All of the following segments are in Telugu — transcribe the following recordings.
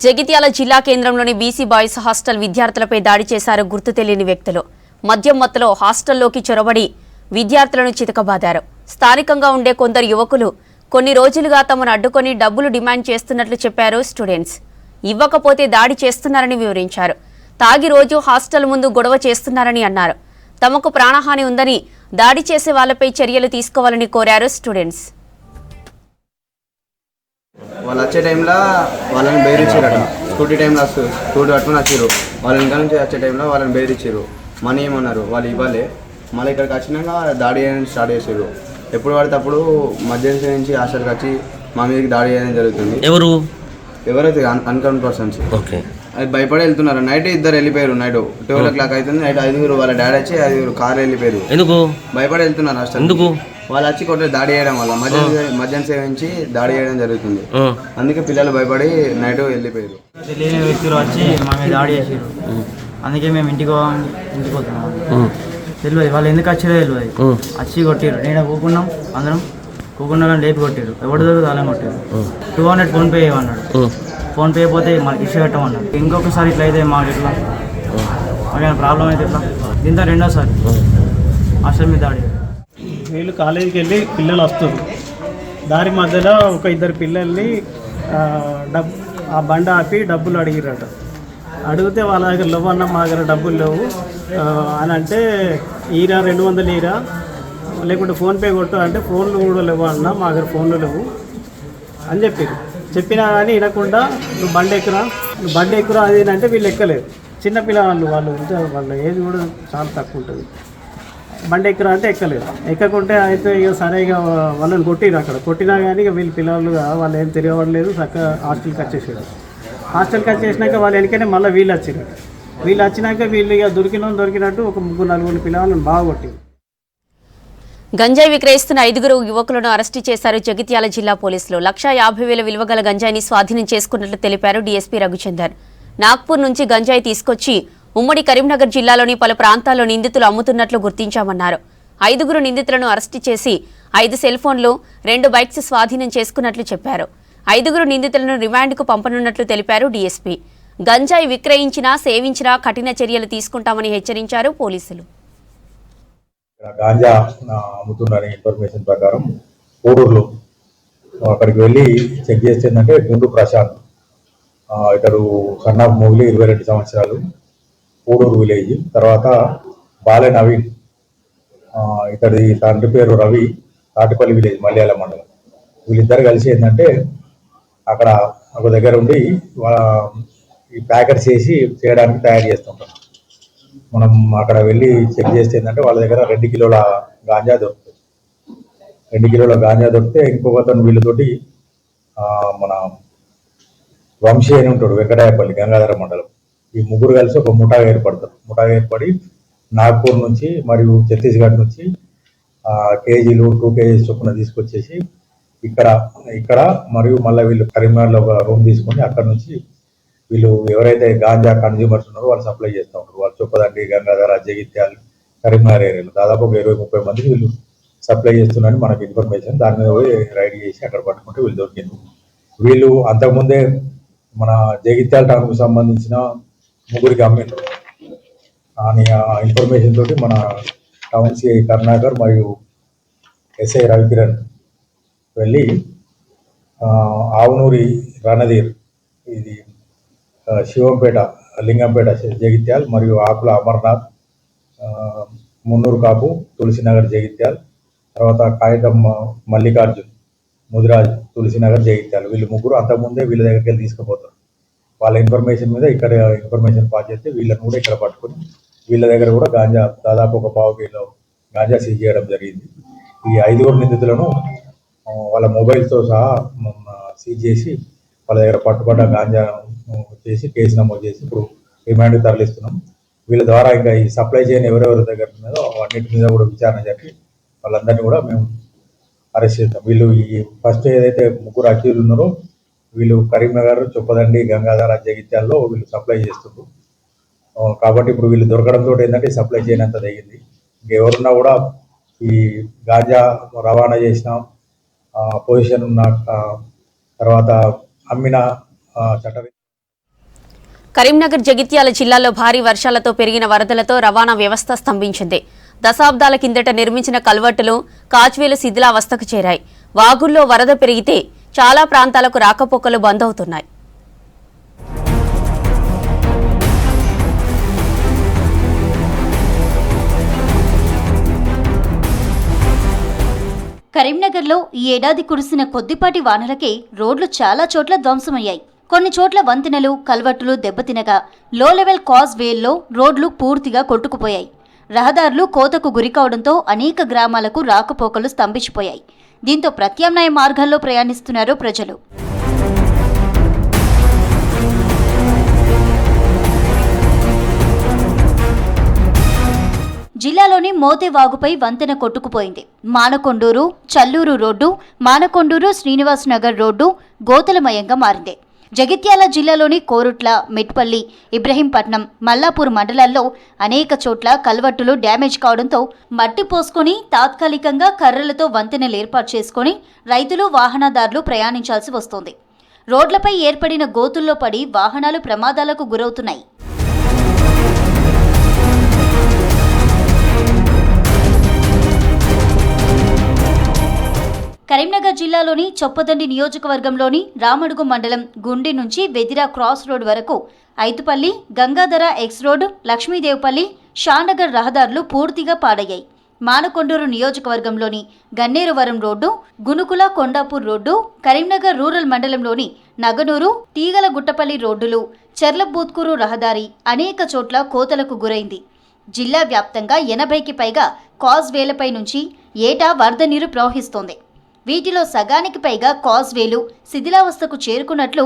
జగిత్యాల జిల్లా కేంద్రంలోని బీసీ బాయ్స్ హాస్టల్ విద్యార్థులపై దాడి చేశారు గుర్తు తెలియని వ్యక్తులు. మద్యం మత్తులో హాస్టల్లోకి చొరబడి విద్యార్థులను చితకబాదారు. స్థానికంగా ఉండే కొందరు యువకులు కొన్ని రోజులుగా తమను అడ్డుకొని డబ్బులు డిమాండ్ చేస్తున్నట్లు చెప్పారు స్టూడెంట్స్. ఇవ్వకపోతే దాడి చేస్తున్నారని వివరించారు. తాగి రోజు హాస్టల్ ముందు గొడవ చేస్తున్నారని అన్నారు. తమకు ప్రాణహాని ఉందని దాడి చేసే వాళ్లపై చర్యలు తీసుకోవాలని కోరారు స్టూడెంట్స్. వాళ్ళు వచ్చే టైంలో వాళ్ళని బెదిరించారట. స్కూటీ టైంలో స్కూటీ పట్టుకుని వచ్చారు. వాళ్ళ ఇంకా నుంచి వచ్చే టైంలో వాళ్ళని బెదిరించారు. మనీ ఏమన్నారు, వాళ్ళు ఇవ్వాలి. మళ్ళీ ఇక్కడికి వచ్చినాక దాడి చేయడం స్టార్ట్ చేశారు. ఎప్పుడు పడితే అప్పుడు మధ్యాహ్నం నుంచి హాస్టల్కి వచ్చి మా మీదకి దాడి చేయడం జరుగుతుంది. ఎవరైతే అన్కౌంట్ పర్సన్స్ అది భయపడి వెళ్తున్నారు. నైట్ ఇద్దరు వెళ్ళిపోయారు. నైట్ 12 o'clock అవుతుంది. నైట్ 5 వాళ్ళ డాడీ వచ్చి 5 కారు వెళ్ళిపోయారు. ఎందుకు భయపడి వెళ్తున్నారు హాస్టల్. ఎందుకు వాళ్ళు వచ్చి కొట్టే దాడి చేయడం వల్ల మధ్యాహ్నం సేవించి దాడి చేయడం జరుగుతుంది. అందుకే పిల్లలు భయపడి నైట్ వెళ్ళిపోయారు. తెలియని వ్యక్తులు వచ్చి మా మీద దాడి చేసారు. అందుకే మేము ఇంటికి పోతున్నాం. తెలియదు వాళ్ళు ఎందుకు వచ్చారో తెలియదు. వచ్చి కొట్టారు. నేను కూకున్నాం, అందరం కూకున్న లేపి కొట్టారు. ఎవరి దగ్గర తాళం కొట్టారు. 200 ఫోన్పే చేయమన్నాడు. ఫోన్పే అయిపోతే మాకు ఇష్యూ పెట్టమన్నాడు. ఇంకొకసారి ఇట్లా అయితే మాకు ఇట్లా మాకేమైనా ప్రాబ్లం అయితే ఇట్లా దీంతో రెండోసారి హాస్టల్ మీద దాడి. వీళ్ళు కాలేజీకి వెళ్ళి పిల్లలు వస్తారు. దారి మధ్యలో ఒక ఇద్దరు పిల్లల్ని ఆ బండ ఆపి డబ్బులు అడిగిరట. అడిగితే వాళ్ళ దగ్గర లేవు అన్న, మా దగ్గర డబ్బులు లేవు అని అంటే, ఈరా 200 ఈరా లేకుంటే ఫోన్పే కొట్టు అంటే, ఫోన్లు కూడా లేవు అన్న, మా దగ్గర ఫోన్లు లేవు అని చెప్పారు. చెప్పినా కానీ వినకుండా నువ్వు బండి ఎక్కురా అది అంటే వీళ్ళు ఎక్కలేదు. చిన్నపిల్లలు వాళ్ళు ఉంటే వాళ్ళ ఏజ్ కూడా చాలా తక్కువ ఉంటుంది. బండి ఎక్కురా అంటే ఎక్కలేదు. ఎక్కకుంటే అయితే ఇక సరే ఇక వాళ్ళని కొట్టిరు. అక్కడ కొట్టినా కానీ ఇక వీళ్ళు పిల్లలు వాళ్ళు ఏం తిరగబడలేదు. చక్కగా హాస్టల్కి వచ్చేసాడు. హాస్టల్కి వచ్చేసినాక వాళ్ళు వెనకనే మళ్ళీ వీళ్ళు వచ్చారు. వీళ్ళు వచ్చినాక వీళ్ళు ఇక దొరికినట్టు ఒక 3-4 పిల్లలను బాగా కొట్టింది. గంజాయి విక్రయిస్తున్న 5 యువకులను అరెస్టు చేశారు జగిత్యాల జిల్లా పోలీసులు. 1,50,000 విలువ గల గంజాయిని స్వాధీనం చేసుకున్నట్లు తెలిపారు డీఎస్పీ రఘుచందర్. నాగ్పూర్ నుంచి గంజాయి తీసుకొచ్చి ఉమ్మడి కరీంనగర్ జిల్లాలోని పలు ప్రాంతాల్లో నిందితులు అమ్ముతున్నట్లు గుర్తించామన్నారు. 5 నిందితులను అరెస్టు చేసి 5 సెల్ ఫోన్లు, 2 బైక్స్ స్వాధీనం చేసుకున్నట్లు చెప్పారు. 5 నిందితులను రిమాండ్కు పంపనున్నట్లు తెలిపారు డీఎస్పీ. గంజాయి విక్రయించినా సేవించినా కఠిన చర్యలు తీసుకుంటామని హెచ్చరించారు పోలీసులు. గాంజా అమ్ముతున్నారనే ఇన్ఫర్మేషన్ ప్రకారం కోడూరులో అక్కడికి వెళ్ళి చెక్ చేస్తే ఏంటంటే గుండు ప్రశాంత్, ఇతడు సన్ ఆఫ్ మోగిలి, 22 సంవత్సరాలు, కోడూరు విలేజ్. తర్వాత బాలే నవీన్, ఇతడి తండ్రి పేరు రవి, తాటిపల్లి విలేజ్, మలయాళ మండలం. వీళ్ళిద్దరు కలిసి ఏంటంటే అక్కడ ఒక దగ్గర ఉండి ఈ ప్యాకెట్స్ వేసి చేయడానికి తయారు చేస్తుంటారు. మనం అక్కడ వెళ్ళి చెక్ చేస్తే ఏంటంటే వాళ్ళ దగ్గర 2 కిలోల గాంజా దొరుకుతుంది. 2 కిలోల గాంజా దొరికితే ఇంకొకతను వీళ్ళతోటి మన వంశీ అని ఉంటాడు, వెంకటాయపల్లి, గంగాధర మండలం. ఈ 3 కలిసి ఒక ముఠాగా ఏర్పడతారు. ముఠాగా ఏర్పడి నాగ్పూర్ నుంచి మరియు ఛత్తీస్గఢ్ నుంచి కేజీలు 2 కేజీస్ చొప్పున తీసుకొచ్చేసి ఇక్కడ మరియు మళ్ళీ వీళ్ళు కరీంనగర్లో ఒక రూమ్ తీసుకొని అక్కడ నుంచి వీళ్ళు ఎవరైతే గాంజా కన్జ్యూమర్స్ ఉన్నారో వాళ్ళు సప్లై చేస్తూ ఉంటారు. వాళ్ళు చొప్పదండి, గంగాధర, జగిత్యాల, కరీంనగర్ ఏరియాలో దాదాపు ఒక 20-30 మందికి వీళ్ళు సప్లై చేస్తున్నారని మనకు ఇన్ఫర్మేషన్. దాని మీద పోయి రైడ్ చేసి అక్కడ పట్టుకుంటే వీళ్ళు దొరికింది. వీళ్ళు అంతకుముందే మన జగిత్యాల టౌన్కు సంబంధించిన 3కి అమ్మిండ్రు అని ఇన్ఫర్మేషన్ తోటి మన టౌన్ సిఐ కరుణాకర్ మరియు ఎస్ఐ రవికిరణ్ వెళ్ళి ఆవునూరి రణధీర్, ఇది శివంపేట, లింగంపేట, జగిత్యాల్, మరియు ఆకుల అమర్నాథ్, మున్నూరు కాపు, తులసినగర్, జగిత్యాల్, తర్వాత కాగితం మల్లికార్జున్, ముదిరాజ్, తులసినగర్, జగిత్యాల్. వీళ్ళు 3 అంతకుముందే వీళ్ళ దగ్గరికి వెళ్ళి తీసుకుపోతారు. వాళ్ళ ఇన్ఫర్మేషన్ మీద ఇక్కడ ఇన్ఫర్మేషన్ పాస్ చేస్తే వీళ్ళని కూడా ఇక్కడ పట్టుకొని వీళ్ళ దగ్గర కూడా గాంజా దాదాపు ఒక 1/4 కిలో గాంజా సీజ్ చేయడం జరిగింది. ఈ 5 నిందితులను వాళ్ళ మొబైల్తో సహా సీజ్ చేసి వాళ్ళ దగ్గర పట్టుబడ్డ గాంజా చేసి కేసు నమోదు చేసి ఇప్పుడు రిమాండ్కి తరలిస్తున్నాం. వీళ్ళ ద్వారా ఇంకా ఈ సప్లై చేయని ఎవరెవరి దగ్గర ఉన్నదో అన్నింటి మీద కూడా విచారణ జరిపి వాళ్ళందరినీ కూడా మేము అరెస్ట్ చేస్తాం. వీళ్ళు ఈ ఫస్ట్ ఏదైతే 3 అక్యూజ్డ్ ఉన్నారో వీళ్ళు కరీంనగర్, చొప్పదండి, గంగాధర, జగిత్యాల్లో వీళ్ళు సప్లై చేస్తున్నారు. కాబట్టి ఇప్పుడు వీళ్ళు దొరకడంతో ఏంటంటే సప్లై చేయనంత తగ్గింది. ఇంకెవరున్నా కూడా ఈ గాంజా రవాణా చేసిన పొజిషన్ ఉన్న తర్వాత అమ్మిన చట్ట కరీంనగర్ జగిత్యాల జిల్లాలో భారీ వర్షాలతో పెరిగిన వరదలతో రవాణా వ్యవస్థ స్తంభించింది. దశాబ్దాల కిందట నిర్మించిన కల్వర్టులు, కాజ్వేలు శిథిలావస్థకు చేరాయి. వాగుల్లో వరద పెరిగితే చాలా ప్రాంతాలకు రాకపోకలు బంద్ అవుతున్నాయి. కరీంనగర్లో ఈ ఏడాది కురిసిన కొద్దిపాటి వానలకే రోడ్లు చాలా చోట్ల ధ్వంసమయ్యాయి. కొన్ని చోట్ల వంతెనలు, కల్వర్టులు దెబ్బతినగా లో లెవెల్ కాజ్ వేల్లో రోడ్లు పూర్తిగా కొట్టుకుపోయాయి. రహదారులు కోతకు గురికావడంతో అనేక గ్రామాలకు రాకపోకలు స్తంభించిపోయాయి. దీంతో ప్రత్యామ్నాయ మార్గాల్లో ప్రయాణిస్తున్నారు ప్రజలు. జిల్లాలోని మోతే వాగుపై వంతెన కొట్టుకుపోయింది. మానకొండూరు, చల్లూరు రోడ్డు, మానకొండూరు శ్రీనివాస్ నగర్ రోడ్డు గోతలమయంగా మారింది. జగిత్యాల జిల్లాలోని కోరుట్ల, మెట్పల్లి, ఇబ్రహీంపట్నం, మల్లాపూర్ మండలాల్లో అనేక చోట్ల కల్వర్టులు డ్యామేజ్ కావడంతో మట్టి పోసుకొని తాత్కాలికంగా కర్రలతో వంతెనలు ఏర్పాటు చేసుకుని రైతులు, వాహనదారులు ప్రయాణించాల్సి వస్తోంది. రోడ్లపై ఏర్పడిన గోతుల్లో పడి వాహనాలు ప్రమాదాలకు గురవుతున్నాయి. కరీంనగర్ జిల్లాలోని చొప్పదండి నియోజకవర్గంలోని రామడుగు మండలం గుండి నుంచి వెదిరా క్రాస్ రోడ్ వరకు ఐతుపల్లి, గంగాధర ఎక్స్ రోడ్, లక్ష్మీదేవపల్లి, షానగర్ రహదారులు పూర్తిగా పాడయ్యాయి. మానకొండూరు నియోజకవర్గంలోని Ganneruvaram road, Gunukula Kondapur road, Karimnagar rural మండలంలోని నగనూరు, తీగలగుట్టపల్లి రోడ్డులు, చెర్లబూత్కూరు రహదారి అనేక చోట్ల కోతలకు గురైంది. జిల్లా వ్యాప్తంగా 80కి పైగా కాజ్వేలపై నుంచి ఏటా వరద నీరు ప్రవహిస్తోంది. వీటిలో సగానికి పైగా కాజ్వేలు శిథిలావస్థకు చేరుకున్నట్లు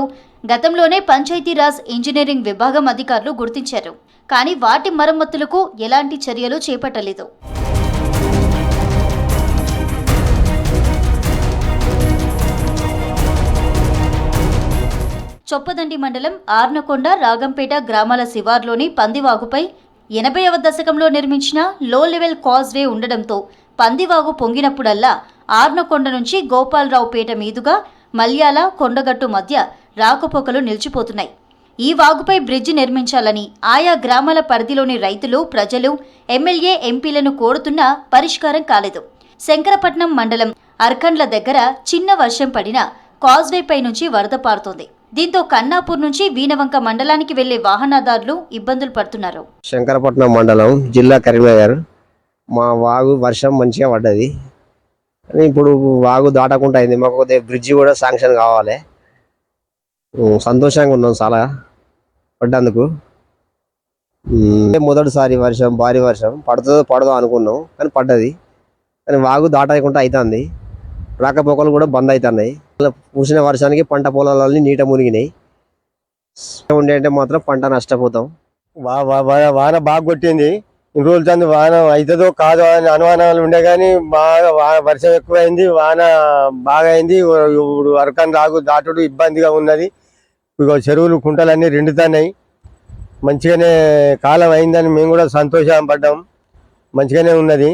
గతంలోనే పంచాయతీరాజ్ ఇంజనీరింగ్ విభాగం అధికారులు గుర్తించారు. కానీ వాటి మరమ్మతులకు ఎలాంటి చర్యలు చేపట్టలేదు. చొప్పదండి మండలం ఆర్నకొండ, రాగంపేట గ్రామాల శివార్లోని పందివాగుపై 80వ దశకంలో నిర్మించిన లో లెవెల్ కాజ్వే ఉండడంతో పందివాగు పొంగినప్పుడల్లా ఆర్నకొండ నుంచి గోపాలరావుపేట మీదుగా మల్యాల, కొండగట్టు మధ్య రాకపోకలు నిలిచిపోతున్నాయి. ఈ వాగుపై బ్రిడ్జి నిర్మించాలని ఆయా గ్రామాల పరిధిలోని రైతులు, ప్రజలు ఎమ్మెల్యే, ఎంపీలను కోరుతున్నా పరిష్కారం కాలేదు. శంకరపట్నం మండలం అర్కండ్ల దగ్గర చిన్న వర్షం పడినా కాజ్వేపై నుంచి వరద పారుతోంది. దీంతో కన్నాపూర్ నుంచి వీనవంక మండలానికి వెళ్లే వాహనదారులు ఇబ్బందులు పడుతున్నారు. శంకరపట్నం మండలం, జిల్లా కరీంనగర్. మా వాగు వర్షం మంచిగా పడ్డది. ఇప్పుడు వాగు దాటకుండా అయింది. మాకు బ్రిడ్జి కూడా శాంక్షన్ కావాలి. సంతోషంగా ఉన్నాం చాలా పడ్డందుకు. మొదటిసారి వర్షం, భారీ వర్షం పడుతుందో పడదో అనుకున్నాం, కానీ పడ్డది. కానీ వాగు దాటకుండా అవుతుంది. రాకపోకలు కూడా బంద్ అవుతున్నాయి. పూసిన వర్షానికి పంట పొలాలన్నీ నీట మునిగినాయి. ఉండే అంటే మాత్రం పంట నష్టపోతాం. వాన బాగా కొట్టింది. ఇన్ని రోజులు తంది వాన అవుతుందో కాదో అని అనుమానాలు ఉండే, కానీ బాగా వర్షం ఎక్కువైంది, వాన బాగా అయింది. ఇప్పుడు అరకన్ రాగు దాటుడు ఇబ్బందిగా ఉన్నది. ఇక చెరువులు, కుంటలన్నీ రెండుతున్నాయి. మంచిగానే కాలం అయిందని మేము కూడా సంతోషపడ్డాం. మంచిగానే ఉన్నది.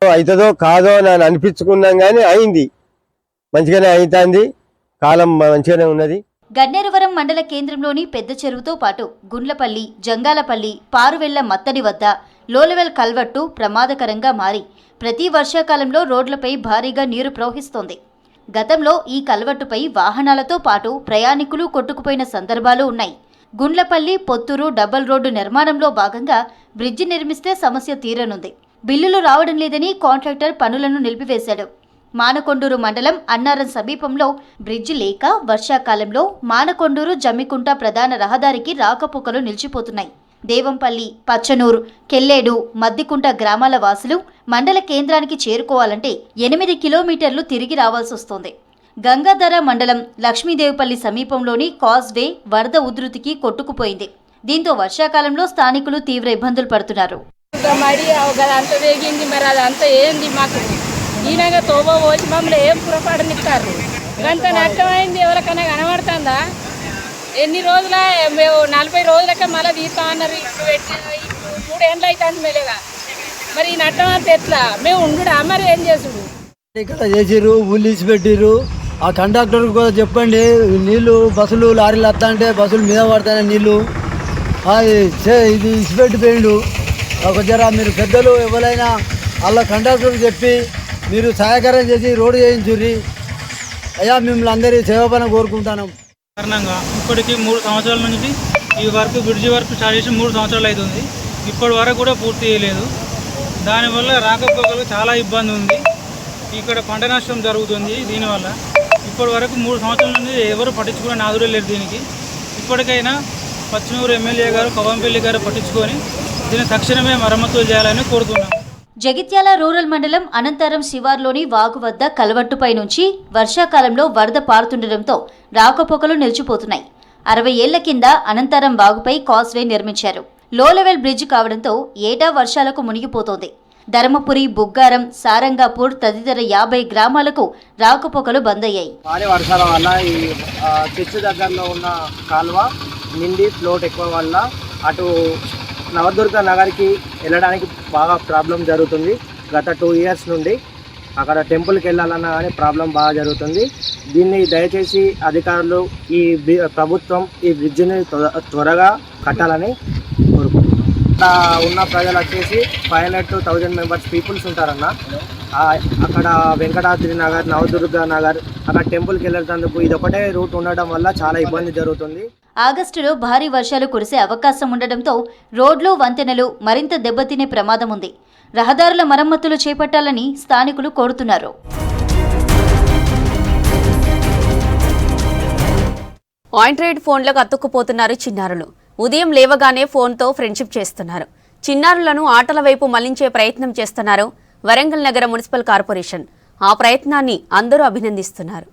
అవుతుందో కాదో అని అనిపించుకున్నాం, కానీ అయింది. మంచిగానే అవుతుంది. కాలం మంచిగానే ఉన్నది. గన్నేరువరం మండల కేంద్రంలోని పెద్ద చెరువుతో పాటు గుండ్లపల్లి, జంగాలపల్లి, పారువెళ్ల మత్తడి వద్ద లో లెవెల్ కల్వర్టు ప్రమాదకరంగా మారి ప్రతి వర్షాకాలంలో రోడ్లపై భారీగా నీరు ప్రవహిస్తోంది. గతంలో ఈ కల్వర్టుపై వాహనాలతో పాటు ప్రయాణికులు కొట్టుకుపోయిన సందర్భాలు ఉన్నాయి. గుండ్లపల్లి, పొత్తూరు డబుల్ రోడ్డు నిర్మాణంలో భాగంగా బ్రిడ్జి నిర్మిస్తే సమస్య తీరనుంది. బిల్లులు రావడం లేదని కాంట్రాక్టర్ పనులను నిలిపివేశాడు. మానకొండూరు మండలం అన్నారం సమీపంలో బ్రిడ్జి లేక వర్షాకాలంలో మానకొండూరు, జమ్మికుంట ప్రధాన రహదారికి రాకపోకలు నిలిచిపోతున్నాయి. దేవంపల్లి, పచ్చనూరు, కెల్లేడు, మద్దికుంట గ్రామాల వాసులు మండల కేంద్రానికి చేరుకోవాలంటే 8 కిలోమీటర్లు తిరిగి రావాల్సి వస్తోంది. గంగాధర మండలం లక్ష్మీదేవపల్లి సమీపంలోని కాజ్వే వరద ఉధృతికి కొట్టుకుపోయింది. దీంతో వర్షాకాలంలో స్థానికులు తీవ్ర ఇబ్బందులు పడుతున్నారు. ఈయనగా తోబో పోసి మమ్మల్ని ఏం పురపాడనిస్తారు. గంత నష్టమైంది. ఎవరికైనా కనబడుతుందా? ఎన్ని రోజుల మేము 40 రోజులకే మళ్ళీ తీస్తామన్నారు. ఇప్పుడు 3 ఏళ్ళు అవుతుంది మెల్లగా. మరి ఈ నష్టం అంతా ఎట్లా? మేము ఉండుడా మరి ఏం చేసుడు? ఇక్కడ చేసిర్రు, ఊళ్ళు పెట్టిర్రు. ఆ కండక్టర్కి కూడా చెప్పండి, నీళ్లు బస్సులు, లారీలు వస్తా అంటే బస్సులు మీద పడతాయి నీళ్లు. ఇది ఇసిపెట్టిపోయిండు. ఒక జర మీరు పెద్దలు ఎవరైనా వాళ్ళ కండక్టర్ చెప్పి మీరు సహాయకరం చేసి రోడ్డు చేయించుర్రి. అయ్యా మిమ్మల్ని అందరి సేవపన కోరుకుంటాను. కారణంగా ఇప్పటికి 3 సంవత్సరాల నుంచి ఈ వర్క్ బ్రిడ్జి వర్క్ స్టార్ట్ చేసి 3 సంవత్సరాలు అవుతుంది. ఇప్పటి వరకు కూడా పూర్తి చేయలేదు. దానివల్ల రాకపోకలకు చాలా ఇబ్బంది ఉంది. ఇక్కడ పంట నష్టం జరుగుతుంది. దీనివల్ల ఇప్పటి వరకు 3 సంవత్సరాల నుంచి ఎవరు పట్టించుకునే నాదురే లేరు దీనికి. ఇప్పటికైనా పశ్చిమూరు ఎమ్మెల్యే గారు కవంపల్లి గారు పట్టించుకొని దీన్ని తక్షణమే మరమ్మతులు చేయాలని కోరుతున్నాం. జగిత్యాల రూరల్ మండలం అనంతరం శివార్లోని వాగు వద్ద కలవట్టుపై నుంచి వర్షాకాలంలో వరద పారుతుండటంతో రాకపోకలు నిలిచిపోతున్నాయి. 60 ఏళ్ల కింద అనంతరం వాగుపై కాస్వే నిర్మించారు. లో లెవెల్ బ్రిడ్జ్ కావడంతో ఏటా వర్షాలకు మునిగిపోతోంది. ధర్మపురి, బుగ్గారం, సారంగాపూర్ తదితర 50 గ్రామాలకు రాకపోకలు బంద్ అయ్యాయి. భారీ వర్షాల వల్ల ఈ చర్చి దగ్గరలో ఉన్న కాలువ నిండి ఫ్లోట్ ఎక్కువ వల్ల అటు నవదుర్గ నగర్కి వెళ్ళడానికి బాగా ప్రాబ్లం జరుగుతుంది. గత 2 ఇయర్స్ నుండి అక్కడ టెంపుల్కి వెళ్ళాలన్నా కానీ ప్రాబ్లం బాగా జరుగుతుంది. దీన్ని దయచేసి అధికారులు ఈ ప్రభుత్వం ఈ బ్రిడ్జిని త్వరగా కట్టాలని కోరుకుంటున్నాం. ఉన్న ప్రజలు వచ్చేసి 500 to 1000 మెంబర్స్ పీపుల్స్ ఉంటారన్న. అక్కడ వెంకటాద్రి నగర్, నవదుర్గ నగర్ అక్కడ టెంపుల్కి వెళ్ళేందుకు ఇది ఒకటే రూట్ ఉండడం వల్ల చాలా ఇబ్బంది జరుగుతుంది. ఆగస్టులో భారీ వర్షాలు కురిసే అవకాశం ఉండడంతో రోడ్లు, వంతెనలు మరింత దెబ్బతినే ప్రమాదం ఉంది. రహదారుల మరమ్మతులు చేపట్టాలని స్థానికులు కోరుతున్నారు. ఆండ్రాయిడ్ ఫోన్లకు అతుక్కుపోతున్నారు చిన్నారులు. ఉదయం లేవగానే ఫోన్తో ఫ్రెండ్షిప్ చేస్తున్నారు. చిన్నారులను ఆటల వైపు మళ్లించే ప్రయత్నం చేస్తున్నారు వరంగల్ నగర మున్సిపల్ కార్పొరేషన్. ఆ ప్రయత్నాన్ని అందరూ అభినందిస్తున్నారు.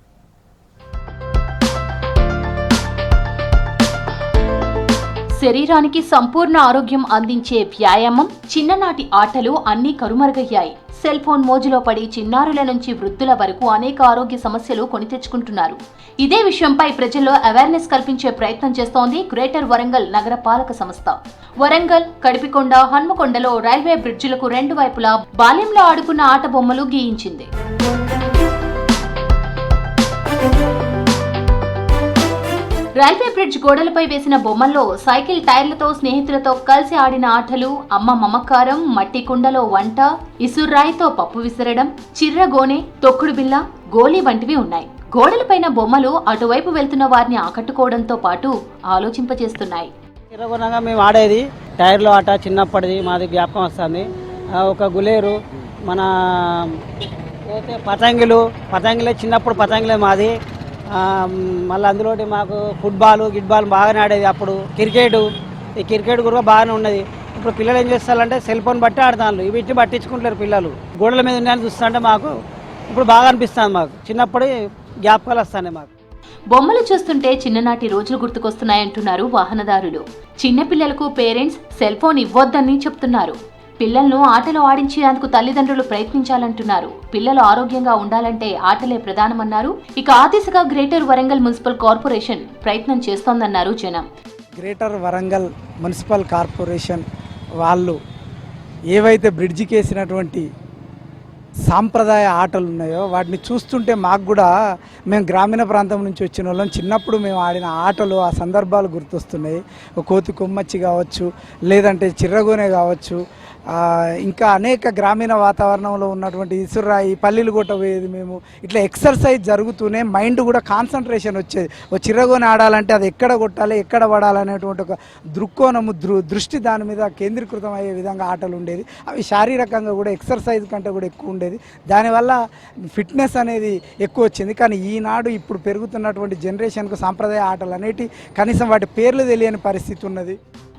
శరీరానికి సంపూర్ణ ఆరోగ్యం అందించే వ్యాయామం, చిన్ననాటి ఆటలు అన్నీ కరుమరుగయ్యాయి. సెల్ ఫోన్ మోజులో పడి చిన్నారుల నుంచి వృద్ధుల వరకు అనేక ఆరోగ్య సమస్యలు కొని తెచ్చుకుంటున్నారు. ఇదే విషయంపై ప్రజల్లో అవేర్నెస్ కల్పించే ప్రయత్నం చేస్తోంది గ్రేటర్ వరంగల్ నగర పాలక సంస్థ. వరంగల్, కడిపికొండ, హన్మకొండలో రైల్వే బ్రిడ్జిలకు 2 వైపులా బాల్యంలో ఆడుకున్న ఆట బొమ్మలు గీయించింది. రైల్వే బ్రిడ్జ్ గోడలపై వేసిన బొమ్మల్లో సైకిల్ టైర్లతో స్నేహితులతో కలిసి ఆడిన ఆటలు, అమ్మ మమకారం, మట్టి కుండలో వంట, ఇసుర్రాయితో పప్పు విసరడం, చిర్రగోనె, తొక్కుడు బిల్ల, గోలీ వంటివి ఉన్నాయి. గోడలపైన బొమ్మలు అటువైపు వెళ్తున్న వారిని ఆకట్టుకోవడంతో పాటు ఆలోచింపచేస్తున్నాయి. చిర్రగోనగా మేము ఆడేది టైర్లో ఆట చిన్నప్పటిది మాది జ్ఞాపకం వస్తుంది. ఒక గులేరు, మన పతంగిలే చిన్నప్పుడు పతంగిలే మాది. మళ్ళీ అందులోటి మాకు గిట్బాల్ బాగానే ఆడేది. అప్పుడు ఈ క్రికెట్ కూడా బాగానే ఉన్నది. ఇప్పుడు పిల్లలు ఏం చేస్తారంటే సెల్ ఫోన్ బట్టి ఆడతాను. వీటిని పట్టించుకుంటారు పిల్లలు. గోడల మీద ఉన్నాయని చూస్తుంటే మాకు ఇప్పుడు బాగా అనిపిస్తుంది. మాకు చిన్నప్పుడు జ్ఞాపకాలు వస్తాయి. మాకు బొమ్మలు చూస్తుంటే చిన్ననాటి రోజులు గుర్తుకొస్తున్నాయంటున్నారు వాహనదారులు. చిన్నపిల్లలకు పేరెంట్స్ సెల్ ఫోన్ ఇవ్వొద్దని చెప్తున్నారు. పిల్లలను ఆటలు ఆడించేందుకు తల్లిదండ్రులు ప్రయత్నించాలంటున్నారు. పిల్లలు ఆరోగ్యంగా ఉండాలంటే ఆటలే ప్రధానమన్నారు. ఇక ఆ దిశగా గ్రేటర్ వరంగల్ మున్సిపల్ కార్పొరేషన్ ప్రయత్నం చేస్తోందన్నారు జనం. గ్రేటర్ వరంగల్ మున్సిపల్ కార్పొరేషన్ వాళ్ళు ఏవైతే బ్రిడ్జికి వేసినటువంటి సాంప్రదాయ ఆటలు ఉన్నాయో వాటిని చూస్తుంటే మాకు కూడా, మేము గ్రామీణ ప్రాంతం నుంచి వచ్చిన వాళ్ళం, చిన్నప్పుడు మేము ఆడిన ఆటలు ఆ సందర్భాలు గుర్తొస్తున్నాయి. కోతి కొమ్మచ్చి కావచ్చు, లేదంటే చిర్రగోనే కావచ్చు, ఇంకా అనేక గ్రామీణ వాతావరణంలో ఉన్నటువంటి ఇసురాయి, పల్లీలు కొట్టబోయేది మేము. ఇట్లా ఎక్సర్సైజ్ జరుగుతూనే మైండ్ కూడా కాన్సన్ట్రేషన్ వచ్చేది. ఓ చిర్రగోని ఆడాలంటే అది ఎక్కడ కొట్టాలి, ఎక్కడ పడాలనేటువంటి ఒక దృక్కోణము, దృష్టి దాని మీద కేంద్రీకృతం అయ్యే విధంగా ఆటలు ఉండేది. అవి శారీరకంగా కూడా ఎక్సర్సైజ్ కంటే కూడా ఎక్కువ ఉండేది. దానివల్ల ఫిట్నెస్ అనేది ఎక్కువ వచ్చింది. కానీ ఈనాడు ఇప్పుడు పెరుగుతున్నటువంటి జనరేషన్కు సాంప్రదాయ ఆటలు అనేటి కనీసం వాటి పేర్లు తెలియని పరిస్థితి ఉన్నది.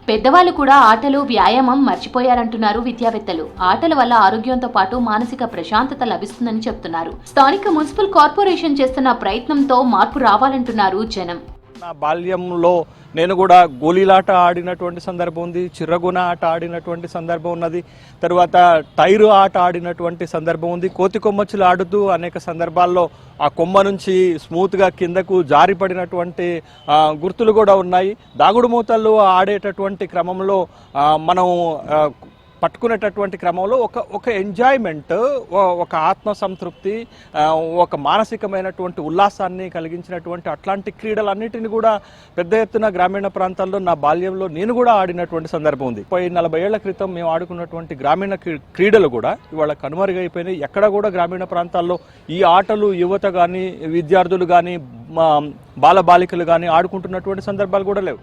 పెద్దవాళ్ళు కూడా ఆటలు, వ్యాయామం మర్చిపోయారంటున్నారు విద్యావేత్తలు. ఆటల వల్ల ఆరోగ్యంతో పాటు మానసిక ప్రశాంతత లభిస్తుందని చెప్తున్నారు. స్థానిక మున్సిపల్ కార్పొరేషన్ చేస్తున్న ప్రయత్నంతో మార్పు రావాలంటున్నారు జనం. నా బాల్యంలో నేను కూడా గోళీలాట ఆడినటువంటి సందర్భం ఉంది, చిర్రగున ఆట ఆడినటువంటి సందర్భం ఉన్నది, తర్వాత టైరు ఆట ఆడినటువంటి సందర్భం ఉంది. కోతి కొమ్మచ్చులు ఆడుతూ అనేక సందర్భాల్లో ఆ కొమ్మ నుంచి స్మూత్గా కిందకు జారిపడినటువంటి గుర్తులు కూడా ఉన్నాయి. దాగుడు మూతలు ఆడేటటువంటి క్రమంలో మనం పట్టుకునేటటువంటి క్రమంలో ఒక ఎంజాయ్మెంట్, ఒక ఆత్మసంతృప్తి, ఒక మానసికమైనటువంటి ఉల్లాసాన్ని కలిగించినటువంటి అట్లాంటి క్రీడలన్నిటిని కూడా పెద్ద ఎత్తున గ్రామీణ ప్రాంతాల్లో నా బాల్యంలో నేను కూడా ఆడినటువంటి సందర్భం ఉంది. 40 ఏళ్ల క్రితం మేము ఆడుకున్నటువంటి గ్రామీణ క్రీడలు కూడా ఇవాళ కనుమరుగైపోయినాయి. ఎక్కడ కూడా గ్రామీణ ప్రాంతాల్లో ఈ ఆటలు యువత కానీ, విద్యార్థులు కానీ, బాలబాలికలు కానీ ఆడుకుంటున్నటువంటి సందర్భాలు కూడా లేవు.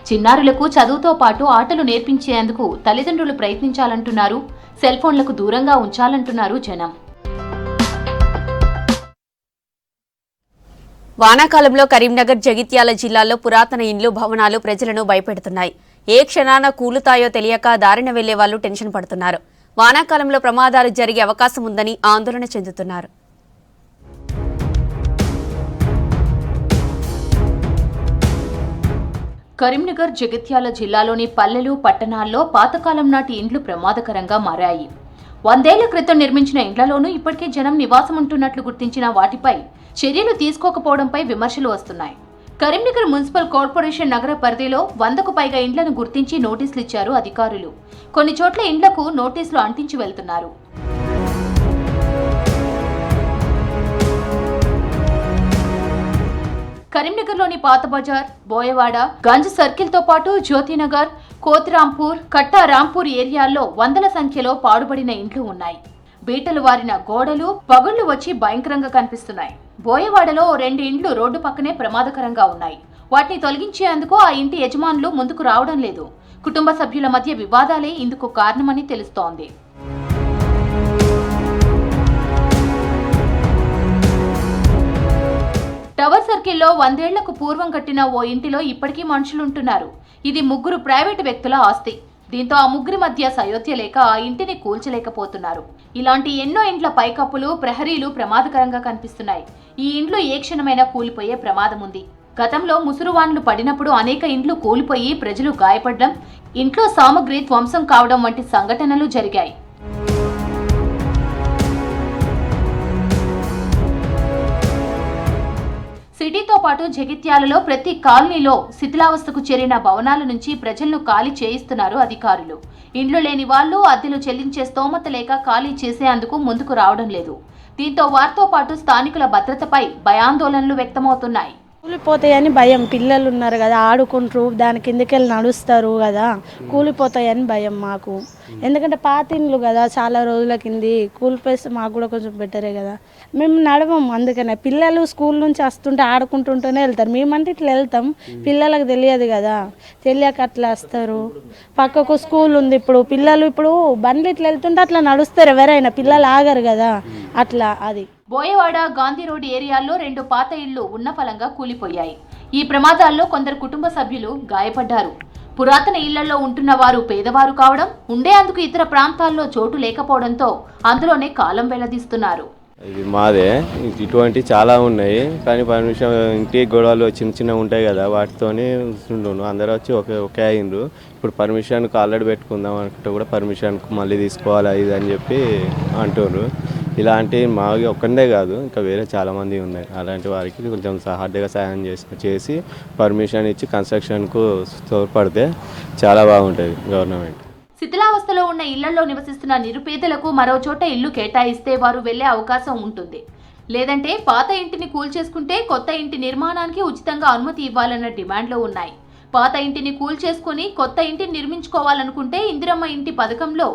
చిన్నారులకు చదువుతో పాటు ఆటలు నేర్పించేందుకు తల్లిదండ్రులు ప్రయత్నించాలంటున్నారు. సెల్ ఫోన్లకు దూరంగా ఉంచాలంటున్నారు జనం. వానాకాలంలో కరీంనగర్, జగిత్యాల జిల్లాల్లో పురాతన ఇండ్లు, భవనాలు ప్రజలను భయపెడుతున్నాయి. ఏ క్షణాన కూలుతాయో తెలియక దారిన వెళ్లే వాళ్లు టెన్షన్ పడుతున్నారు. వానాకాలంలో ప్రమాదాలు జరిగే అవకాశం ఉందని ఆందోళన చెందుతున్నారు. కరీంనగర్, జగిత్యాల జిల్లాలోని పల్లెలు, పట్టణాల్లో పాతకాలం నాటి ఇండ్లు ప్రమాదకరంగా మారాయి. 100 ఏళ్ల క్రితం నిర్మించిన ఇండ్లలోనూ ఇప్పటికే జనం నివాసం ఉంటున్నట్లు గుర్తించిన వాటిపై చర్యలు తీసుకోకపోవడంపై విమర్శలు వస్తున్నాయి. కరీంనగర్ మున్సిపల్ కార్పొరేషన్ నగర పరిధిలో 100కు పైగా ఇండ్లను గుర్తించి నోటీసులు ఇచ్చారు అధికారులు. కొన్ని చోట్ల ఇండ్లకు నోటీసులు అంటించి వెళ్తున్నారు. కరీంనగర్లోని పాత బజార్, బోయవాడ, గంజ్ సర్కిల్ తో పాటు జ్యోతినగర్, కోతిరాంపూర్, కట్టారాంపూర్ ఏరియాల్లో వందల సంఖ్యలో పాడుబడిన ఇండ్లు ఉన్నాయి. బీటలు వారిన గోడలు పగుళ్లు వచ్చి భయంకరంగా కనిపిస్తున్నాయి. బోయవాడలో 2 ఇండ్లు రోడ్డు పక్కనే ప్రమాదకరంగా ఉన్నాయి. వాటిని తొలగించేందుకు ఆ ఇంటి యజమానులు ముందుకు రావడం లేదు. కుటుంబ సభ్యుల మధ్య వివాదాలే ఇందుకు కారణమని తెలుస్తోంది. టవర్ సర్కిల్లో 100 ఏళ్లకు పూర్వం కట్టిన ఓ ఇంటిలో ఇప్పటికీ మనుషులుంటున్నారు. ఇది 3 ప్రైవేటు వ్యక్తుల ఆస్తి. దీంతో ఆ 3 మధ్య సయోధ్య లేక ఆ ఇంటిని కూల్చలేకపోతున్నారు. ఇలాంటి ఎన్నో ఇండ్ల పైకప్పులు, ప్రహరీలు ప్రమాదకరంగా కనిపిస్తున్నాయి. ఈ ఇండ్లు ఏ క్షణమైనా కూలిపోయే ప్రమాదం ఉంది. గతంలో ముసురువాన్లు పడినప్పుడు అనేక ఇండ్లు కూలిపోయి ప్రజలు గాయపడడం, ఇంట్లో సామగ్రి ధ్వంసం కావడం వంటి సంఘటనలు జరిగాయి. సిటీతో పాటు జగిత్యాలలో ప్రతి కాలనీలో శిథిలావస్థకు చేరిన భవనాల నుంచి ప్రజలను ఖాళీ చేయిస్తున్నారు అధికారులు. ఇండ్లు లేని వాళ్లు అద్దెలు చెల్లించే స్తోమత లేక ఖాళీ చేసేందుకు ముందుకు రావడం లేదు. దీంతో వారితో పాటు స్థానికుల భద్రతపై భయాందోళనలు వ్యక్తమవుతున్నాయి. కూలిపోతాయని భయం. పిల్లలు ఉన్నారు కదా, ఆడుకుంటారు, దాని కిందకెళ్ళి నడుస్తారు కదా, కూలిపోతాయని భయం మాకు. ఎందుకంటే పాత ఇండ్లు కదా, చాలా రోజుల కింది, కూలిపోతే మాకు కూడా కొంచెం బెటరే కదా. మేము నడవం, అందుకనే పిల్లలు స్కూల్ నుంచి వస్తుంటే ఆడుకుంటుంటేనే వెళ్తారు. మేమంటే ఇట్లా వెళ్తాం, పిల్లలకు తెలియదు కదా, తెలియక అట్లా వస్తారు. పక్కకు స్కూల్ ఉంది, పిల్లలు బండ్లు ఇట్లా వెళ్తుంటే అట్లా నడుస్తారు, ఎవరైనా పిల్లలు ఆగరు కదా, అట్లా అది. బోయవాడ, గాంధీ రోడ్ ఏరియాల్లో 2 పాత ఇళ్లు ఉన్న ఫలంగా కూలిపోయాయి. ఈ ప్రమాదాల్లో కొందరు కుటుంబ సభ్యులు గాయపడ్డారు. పురాతన ఇళ్లలో ఉంటున్న వారు పేదవారు కావడం, ఉండేందుకు ఇతర ప్రాంతాల్లో చోటు లేకపోవడంతో అందులోనే కాలం వెళ్లదీస్తున్నారు. ఇది మాదే, ఇటువంటి చాలా ఉన్నాయి. కానీ పర్మిషన్ ఇంటి గొడవలు చిన్న ఉంటాయి కదా, వాటితోనే ఉంటుండు. అందరూ వచ్చి ఒకే అయిండ్రు. ఇప్పుడు పర్మిషన్కి ఆల్రెడీ పెట్టుకుందాం అనుకుంటే కూడా పర్మిషన్కి మళ్ళీ తీసుకోవాలి ఇది అని చెప్పి అంటున్నారు. ఇలాంటి మాకు ఒక్కడే కాదు, ఇంకా వేరే చాలామంది ఉన్నాయి. అలాంటి వారికి కొంచెం హార్డ్గా సాయం చేసి పర్మిషన్ ఇచ్చి కన్స్ట్రక్షన్కు తోడ్పడితే చాలా బాగుంటుంది గవర్నమెంట్. శిథిలావస్థలో ఉన్న ఇళ్లలో నివసిస్తున్న నిరుపేదలకు మరో చోట ఇల్లు కేటాయిస్తే వారు వెళ్లే అవకాశం ఉంటుంది. లేదంటే పాత ఇంటిని కూల్చేసుకుంటే కొత్త ఇంటి నిర్మాణానికి ఉచితంగా అనుమతి ఇవ్వాలన్న డిమాండ్లు ఉన్నాయి. పాత ఇంటిని కూల్చేసుకుని కొత్త ఇంటిని నిర్మించుకోవాలనుకుంటే ఇందిరమ్మ ఇంటి పథకంలో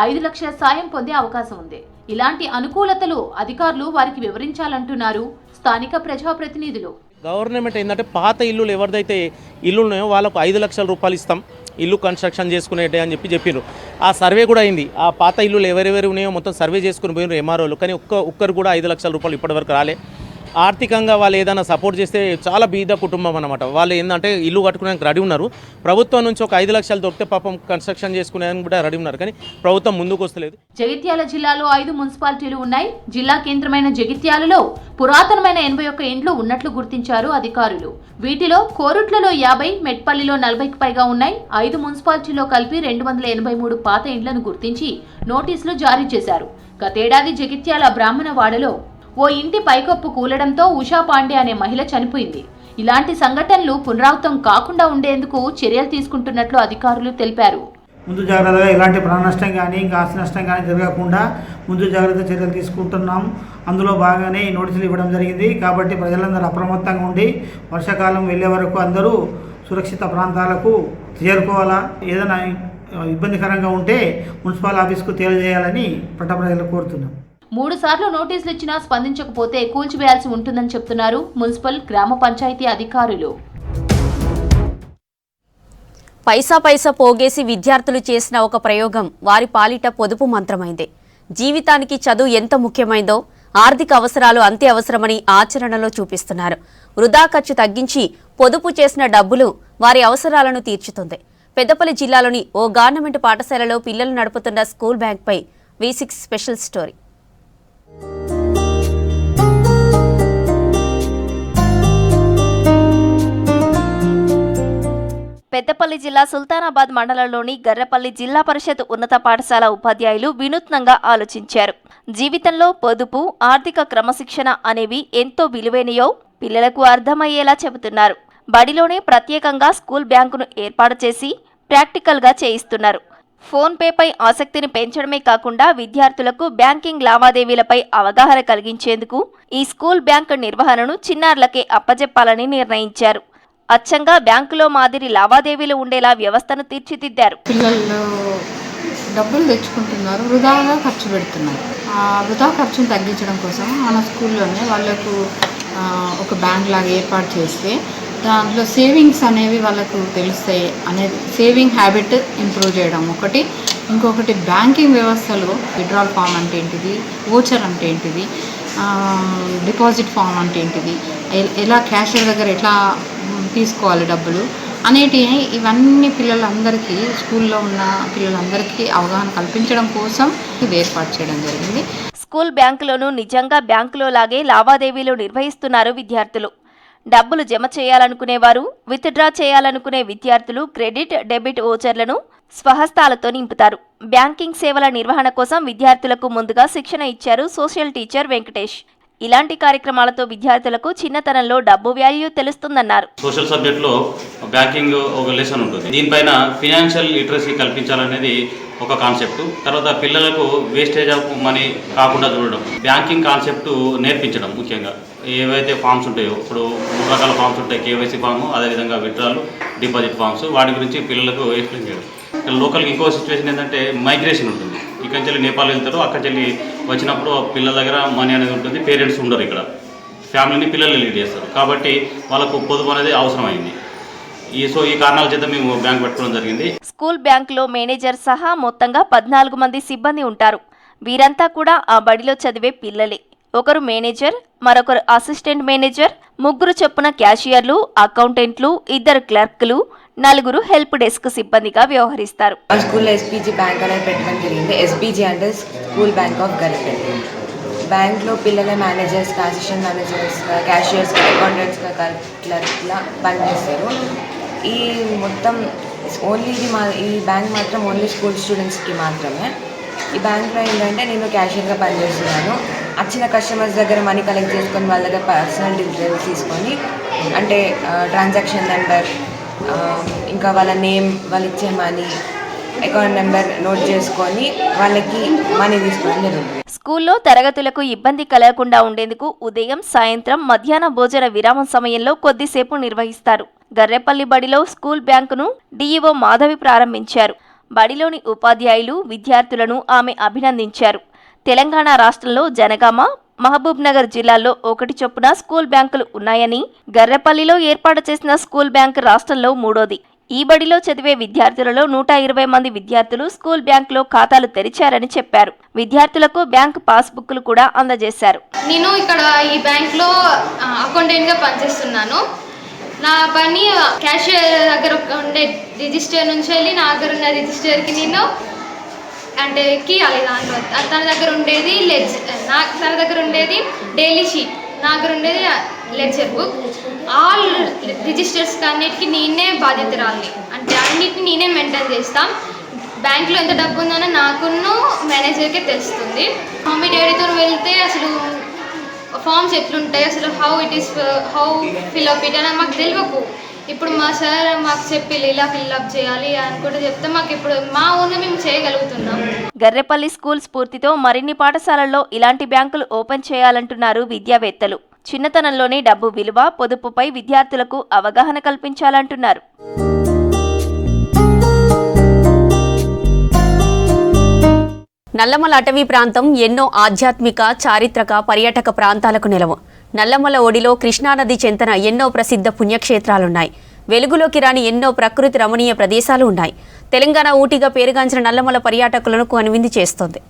5 లక్షల సాయం పొందే అవకాశం ఉంది. ఇలాంటి అనుకూలతలు అధికారులు వారికి వివరించాలంటున్నారు స్థానిక ప్రజాప్రతినిధులు. గవర్నమెంట్ ఏంటంటే పాత ఇల్లులు ఎవరిదైతే ఇల్లు ఉన్నాయో వాళ్ళకు 5 లక్షల రూపాయలు ఇస్తాం, ఇల్లు కన్స్ట్రక్షన్ చేసుకునేటే అని చెప్పినారు. ఆ సర్వే కూడా అయింది. ఆ పాత ఇల్లులు ఎవరెవరు ఉన్నాయో మొత్తం సర్వే చేసుకుని పోయినారు ఎంఆర్ఓలు. కానీ ఒక్కరు కూడా 5 లక్షల రూపాయలు ఇప్పటివరకు రాలే. ఆర్థికంగా వాళ్ళు ఏదైనా సపోర్ట్ చేస్తే చాలా బీద కుటుంబం అనమాట. వాళ్ళు ఏంటంటే ఇల్లు కట్టుకునేందుకు రెడీ ఉన్నారు. ప్రభుత్వం నుంచి ఒక 5 లక్షలు దొరికితే పాపం కన్స్ట్రక్షన్ చేసుకునేందుకు కూడా రెడీ ఉన్నారు. కానీ ప్రభుత్వం ముందుకు వస్తలేదు. జగిత్యాల జిల్లాలో 5 మున్సిపాలిటీలు ఉన్నాయి. జిల్లా కేంద్రమైన జగిత్యాలలో పురాతనమైన 81 ఇండ్లు ఉన్నట్లు గుర్తించారు అధికారులు. వీటిలో కోరుట్లలో 50, మెట్పల్లిలో 40కి పైగా ఉన్నాయి. 5 మున్సిపాలిటీలో కలిపి 283 పాత ఇండ్లను గుర్తించి నోటీసులు జారీ చేశారు. గతేడాది జగిత్యాల బ్రాహ్మణవాడలో ఓ ఇంటి పైకప్పు కూలడంతో ఉషా పాండే అనే మహిళ చనిపోయింది. ఇలాంటి సంఘటనలు పునరావృతం కాకుండా ఉండేందుకు చర్యలు తీసుకుంటున్నట్లు అధికారులు తెలిపారు. ముందు జాగ్రత్తగా ఎలాంటి ప్రాణ నష్టం కానీ ఇంకా ఆస్తి నష్టం కానీ జరగకుండా ముందు జాగ్రత్త చర్యలు తీసుకుంటున్నాం. అందులో భాగంగానే ఈ నోటీసులు ఇవ్వడం జరిగింది. కాబట్టి ప్రజలందరూ అప్రమత్తంగా ఉండి వర్షాకాలం వెళ్ళే వరకు అందరూ సురక్షిత ప్రాంతాలకు చేరుకోవాలా. ఏదైనా ఇబ్బందికరంగా ఉంటే మున్సిపల్ ఆఫీస్కు తెలియజేయాలని పట్ట ప్రజలకు కోరుతున్నాం. 3 సార్లు నోటీసులు ఇచ్చినా స్పందించకపోతే కూల్చివేయాల్సి ఉంటుందని చెప్తున్నారు మున్సిపల్ గ్రామ పంచాయతీ అధికారులు. పైసా పైసా పోగేసి విద్యార్థులు చేసిన ఒక ప్రయోగం వారి పాలిట పొదుపు మంత్రమైంది. జీవితానికి చదువు ఎంత ముఖ్యమైందో ఆర్థిక అవసరాలు అంతే అవసరమని ఆచరణలో చూపిస్తున్నారు. వృధా ఖర్చు తగ్గించి పొదుపు చేసిన డబ్బులు వారి అవసరాలను తీర్చుతుంది. పెద్దపల్లి జిల్లాలోని ఓ గవర్నమెంట్ పాఠశాలలో పిల్లలు నడుపుతున్న స్కూల్ బ్యాంక్పై V6 స్పెషల్ స్టోరీ. పెద్దపల్లి జిల్లా సుల్తానాబాద్ మండలంలోని గర్రపల్లి జిల్లా పరిషత్ ఉన్నత పాఠశాల ఉపాధ్యాయులు వినూత్నంగా ఆలోచించారు. జీవితంలో పొదుపు, ఆర్థిక క్రమశిక్షణ అనేవి ఎంతో విలువైనయో పిల్లలకు అర్థమయ్యేలా చెబుతున్నారు. బడిలోనే ప్రత్యేకంగా స్కూల్ బ్యాంకును ఏర్పాటు చేసి ప్రాక్టికల్గా చేయిస్తున్నారు. ఫోన్పేపై ఆసక్తిని పెంచడమే కాకుండా విద్యార్థులకు బ్యాంకింగ్ లావాదేవీలపై అవగాహన కలిగించేందుకు ఈ స్కూల్ బ్యాంకు నిర్వహణను చిన్నారులకే అప్పజెప్పాలని నిర్ణయించారు. అచ్చంగా బ్యాంకులో మాదిరి లావాదేవీలు ఉండేలా వ్యవస్థను తీర్చిదిద్దారు. పిల్లలు డబ్బులు తెచ్చుకుంటున్నారు, వృధాగా ఖర్చు పెడుతున్నారు. ఆ వృధా ఖర్చును తగ్గించడం కోసం మన స్కూల్లోనే వాళ్ళకు ఒక బ్యాంక్ లాగా ఏర్పాటు చేస్తే దాంట్లో సేవింగ్స్ అనేవి వాళ్ళకు తెలుస్తాయి అనేది, సేవింగ్ హ్యాబిట్ ఇంప్రూవ్ చేయడం ఒకటి. ఇంకొకటి బ్యాంకింగ్ వ్యవస్థలో విత్డ్రాల్ ఫామ్ అంటే ఏంటిది, ఓచర్ అంటే ఏంటిది, డిపాజిట్ ఫామ్ అంటే ఏంటిది, ఎలా క్యాషియర్ దగ్గర ఎట్లా తీసుకోవాలి డబ్బులు అనేటివి, ఇవన్నీ పిల్లలందరికీ స్కూల్లో ఉన్న పిల్లలందరికీ అవగాహన కల్పించడం కోసం ఇది ఏర్పాటు చేయడం జరిగింది. స్కూల్ బ్యాంకులోనూ నిజంగా బ్యాంకులో లాగే లావాదేవీలు నిర్వహిస్తున్నారు విద్యార్థులు. డబ్బులు జమ చేయాలనుకునేవారు, విత్డ్రా చేయాలనుకునే విద్యార్థులు క్రెడిట్, డెబిట్ ఓచర్లను స్వహస్తాలతో నింపుతారు. బ్యాంకింగ్ సేవల నిర్వహణ కోసం విద్యార్థులకు ముందుగా శిక్షణ ఇచ్చారు సోషల్ టీచర్ వెంకటేష్. ఇలాంటి కార్యక్రమాలతో విద్యార్థులకు చిన్నతనంలో డబ్బు వాల్యూ తెలుస్తుందన్నారు. సోషల్ సబ్జెక్ట్లో బ్యాంకింగ్ ఒక లెసన్ ఉంటుంది. దీనిపైన ఫినాన్షియల్ లిటరసీ కల్పించాలనేది ఒక కాన్సెప్ట్. తర్వాత పిల్లలకు వేస్టేజ్ ఆఫ్ మనీ కాకుండా చూడడం, బ్యాంకింగ్ కాన్సెప్ట్ నేర్పించడం. ముఖ్యంగా ఏవైతే ఫామ్స్ ఉంటాయో, ఇప్పుడు 3 రకాల ఫామ్స్ ఉంటాయి, కేవైసీ ఫామ్, అదేవిధంగా విత్డ్రాల్, డిపాజిట్ ఫామ్స్, వాటి గురించి పిల్లలకు ఎక్స్ప్లెయిన్ చేయడం. లోకల్కి ఇంకో సిచ్యువేషన్ ఏంటంటే మైగ్రేషన్ ఉంటుంది. ఇక్కడి నుంచి నేపాల్ వెళ్తారు, అక్కడి నుంచి వచ్చినప్పుడు పిల్లల దగ్గర మనీ అనేది ఉంటుంది, పేరెంట్స్ ఉండరు, ఇక్కడ ఫ్యామిలీని పిల్లలు లీడ్ చేస్తారు. కాబట్టి వాళ్ళకు పొదుపు అనేది అవసరమైంది. ఈ కారణాల చేత మేము బ్యాంక్ పెట్టుకోవడం జరిగింది. స్కూల్ బ్యాంకులో మేనేజర్ సహా మొత్తంగా 14 మంది సిబ్బంది ఉంటారు. వీరంతా కూడా ఆ బడిలో చదివే పిల్లలే. ఒకరు మేనేజర్, మరొకరు అసిస్టెంట్ మేనేజర్, 3 చొప్పున క్యాషియర్లు, అకౌంటెంట్లు, 2 క్లర్క్లు, 4 హెల్ప్ డెస్క్ సిబ్బందిగా వ్యవహరిస్తారు. స్కూల్లో ఎస్పీజీ బ్యాంక్ అనేది పెట్టడం జరిగింది. ఎస్పీజీ అంటే స్కూల్ బ్యాంక్ ఆఫ్ గర్రపల్లి. బ్యాంక్లో పిల్లల మేనేజర్స్, అసిస్టెంట్ మేనేజర్స్, క్యాషియర్స్, అకౌంటెంట్స్గా క్లర్క్లా పనిచేస్తారు. ఈ మొత్తం ఓన్లీ ఈ బ్యాంక్ మాత్రం ఓన్లీ స్కూల్ స్టూడెంట్స్కి మాత్రమే. ఈ బ్యాంక్లో ఏంటంటే నేను క్యాషియర్గా పనిచేస్తున్నాను. వచ్చిన కస్టమర్స్ దగ్గర మనీ కలెక్ట్ చేసుకొని వాళ్ళ దగ్గర పర్సనల్ డీటెయిల్స్ తీసుకొని, అంటే ట్రాన్సాక్షన్ నెంబర్, ఇంకా వాళ్ళ నేమ్, వాళ్ళు ఇచ్చే మనీ, అకౌంట్ నెంబర్ నోట్ చేసుకొని వాళ్ళకి మనీ తీసుకోవడం జరుగుతుంది. స్కూల్లో తరగతులకు ఇబ్బంది కలగకుండా ఉండేందుకు ఉదయం, సాయంత్రం, మధ్యాహ్న భోజన విరామం సమయంలో కొద్దిసేపు నిర్వహిస్తారు. గర్రెపల్లి బడిలో స్కూల్ బ్యాంకును డీఈఓ మాధవి ప్రారంభించారు. బడిలోని ఉపాధ్యాయులు, విద్యార్థులను ఆమె అభినందించారు. తెలంగాణ రాష్ట్రంలో జనగామ, మహబూబ్ నగర్ జిల్లాల్లో 1 చొప్పున స్కూల్ బ్యాంకులు ఉన్నాయని, గర్రెపల్లిలో ఏర్పాటు చేసిన స్కూల్ బ్యాంకు రాష్ట్రంలో 3వది. ఈ బడిలో చదివే విద్యార్థులలో 120 మంది విద్యార్థులు స్కూల్ బ్యాంకులో ఖాతాలు తెరిచారని చెప్పారు. విద్యార్థులకు బ్యాంకు పాస్బుక్లు కూడా అందజేశారు. నేను ఇక్కడ ఈ బ్యాంక్లో అకౌంటెంట్గా పనిచేస్తున్నాను. నా పని క్యాషియర్ దగ్గర ఉండే రిజిస్టర్ నుంచి వెళ్ళి నా దగ్గర ఉన్న రిజిస్టర్కి నేను అంటే ఎక్కియాలి. దాంట్లో తన దగ్గర ఉండేది తన దగ్గర ఉండేది డైలీ షీట్, నా దగ్గర ఉండేది లెడ్జర్ బుక్. ఆల్ రిజిస్టర్స్ అన్నిటికీ నేనే బాధ్యతరాలి, అంటే అన్నిటిని నేనే మెయింటైన్ చేస్తాం. బ్యాంక్లో ఎంత డబ్బు ఉందనో నాకును మేనేజర్కే తెలుస్తుంది. మమ్మీ డాడీతో వెళ్తే అసలు ఫామ్స్ ఎట్లుంటాయి, అసలు హౌ ఫిల్ అప్ ఇట్ అని మాకు తెలియకు. ఇప్పుడు మా సార్ మాకు చెప్పి ఇలా ఫిల్అప్ చేయాలి అనుకుంటే చెప్తే మాకు ఇప్పుడు మా ఊరిలో మేము చేయగలుగుతున్నాం. గర్రెపల్లి స్కూల్ స్ఫూర్తితో మరిన్ని పాఠశాలల్లో ఇలాంటి బ్యాంకులు ఓపెన్ చేయాలంటున్నారు విద్యావేత్తలు. చిన్నతనంలోనే డబ్బు విలువ, పొదుపుపై విద్యార్థులకు అవగాహన కల్పించాలంటున్నారు. నల్లమల అటవీ ప్రాంతం ఎన్నో ఆధ్యాత్మిక, చారిత్రక, పర్యాటక ప్రాంతాలకు నిలవు. నల్లమల ఒడిలో కృష్ణానది చెంతన ఎన్నో ప్రసిద్ధ పుణ్యక్షేత్రాలున్నాయి. వెలుగులోకి రాని ఎన్నో ప్రకృతి రమణీయ ప్రదేశాలు ఉన్నాయి. తెలంగాణ ఊటీగా పేరుగాంచిన నల్లమల పర్యాటకులను కనువిందు చేస్తోంది.